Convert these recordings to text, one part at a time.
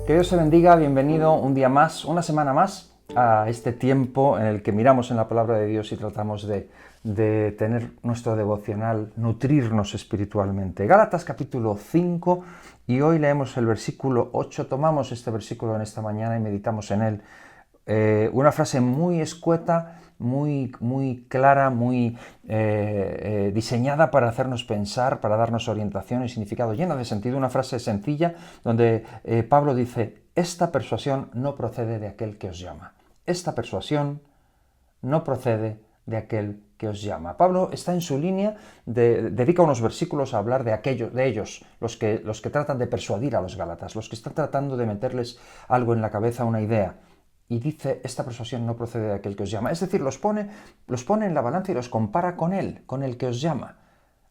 Que Dios te bendiga, bienvenido un día más, una semana más a este tiempo en el que miramos en la palabra de Dios y tratamos de tener nuestro devocional, nutrirnos espiritualmente. Gálatas capítulo 5 y hoy leemos el versículo 8, tomamos este versículo en esta mañana y meditamos en él. Una frase muy escueta, muy clara, muy diseñada para hacernos pensar, para darnos orientación y significado, llena de sentido, una frase sencilla donde Pablo dice: esta persuasión no procede de aquel que os llama. Esta persuasión no procede de aquel que os llama. Pablo está en su línea, dedica unos versículos a hablar de ellos, los que tratan de persuadir a los gálatas, los que están tratando de meterles algo en la cabeza, una idea. Y dice: esta persuasión no procede de aquel que os llama. Es decir, los pone en la balanza y los compara con él, con el que os llama.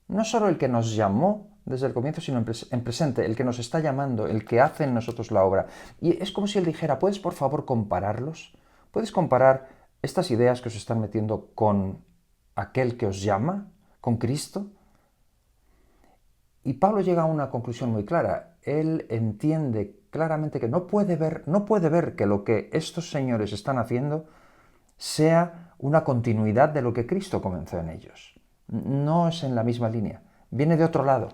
No solo el que nos llamó desde el comienzo, sino en presente, el que nos está llamando, el que hace en nosotros la obra. Y es como si él dijera: ¿puedes por favor compararlos? ¿Puedes comparar estas ideas que os están metiendo con aquel que os llama, con Cristo? Y Pablo llega a una conclusión muy clara. Él entiende claramente que no puede ver que lo que estos señores están haciendo sea una continuidad de lo que Cristo comenzó en ellos. No es en la misma línea, viene de otro lado.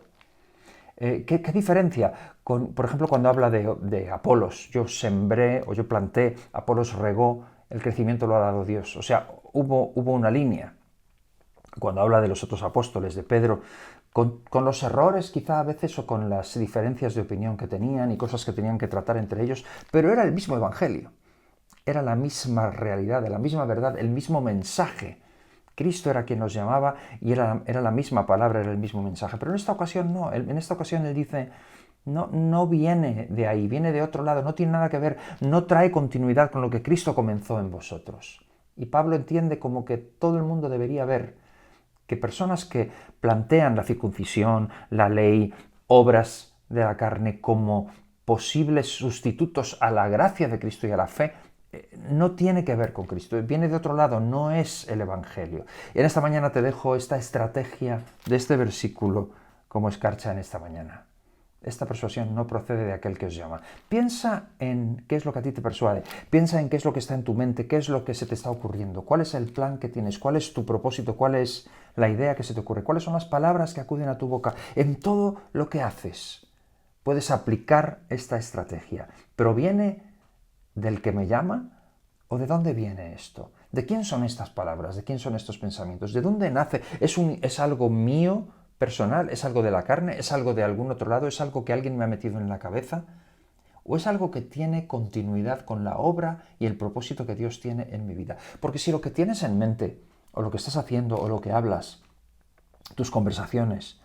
¿Qué diferencia? Por ejemplo, cuando habla de Apolos, yo sembré o yo planté, Apolos regó, el crecimiento lo ha dado Dios. O sea, hubo una línea. Cuando habla de los otros apóstoles, de Pedro, con los errores quizá a veces o con las diferencias de opinión que tenían y cosas que tenían que tratar entre ellos, pero era el mismo evangelio, era la misma realidad, la misma verdad, el mismo mensaje. Cristo era quien los llamaba y era la misma palabra, era el mismo mensaje. Pero en esta ocasión no, en esta ocasión él dice: no viene de ahí, viene de otro lado, no tiene nada que ver, no trae continuidad con lo que Cristo comenzó en vosotros. Y Pablo entiende como que todo el mundo debería ver que personas que plantean la circuncisión, la ley, obras de la carne como posibles sustitutos a la gracia de Cristo y a la fe, no tiene que ver con Cristo, viene de otro lado, no es el Evangelio. Y en esta mañana te dejo esta estrategia de este versículo como escarcha en esta mañana. Esta persuasión no procede de aquel que os llama. Piensa en qué es lo que a ti te persuade. Piensa en qué es lo que está en tu mente, qué es lo que se te está ocurriendo, cuál es el plan que tienes, cuál es tu propósito, cuál es la idea que se te ocurre, cuáles son las palabras que acuden a tu boca. En todo lo que haces puedes aplicar esta estrategia. ¿Proviene del que me llama? ¿O de dónde viene esto? ¿De quién son estas palabras? ¿De quién son estos pensamientos? ¿De dónde nace? ¿Es algo mío, personal? ¿Es algo de la carne? ¿Es algo de algún otro lado? ¿Es algo que alguien me ha metido en la cabeza? ¿O es algo que tiene continuidad con la obra y el propósito que Dios tiene en mi vida? Porque si lo que tienes en mente, o lo que estás haciendo, o lo que hablas, tus conversaciones,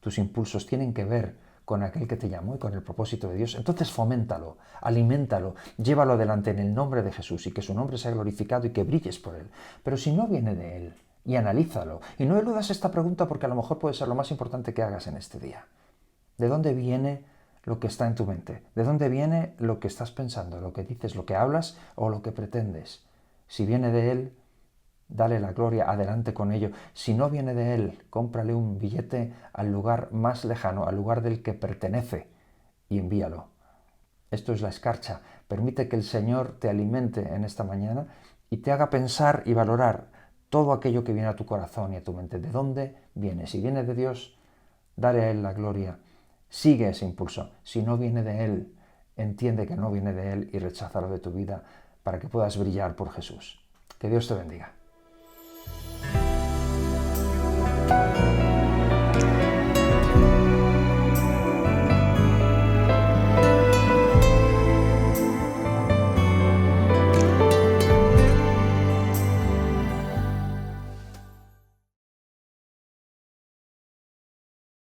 tus impulsos tienen que ver con aquel que te llamó y con el propósito de Dios, entonces foméntalo, aliméntalo, llévalo adelante en el nombre de Jesús y que su nombre sea glorificado y que brilles por él. Pero si no viene de él, y analízalo, y no eludas esta pregunta porque a lo mejor puede ser lo más importante que hagas en este día. ¿De dónde viene lo que está en tu mente? ¿De dónde viene lo que estás pensando, lo que dices, lo que hablas o lo que pretendes? Si viene de él, dale la gloria, adelante con ello. Si no viene de él, cómprale un billete al lugar más lejano, al lugar del que pertenece, y envíalo. Esto es la escarcha. Permite que el Señor te alimente en esta mañana y te haga pensar y valorar todo aquello que viene a tu corazón y a tu mente. ¿De dónde viene? Si viene de Dios, dale a Él la gloria. Sigue ese impulso. Si no viene de Él, entiende que no viene de Él y recházalo de tu vida para que puedas brillar por Jesús. Que Dios te bendiga.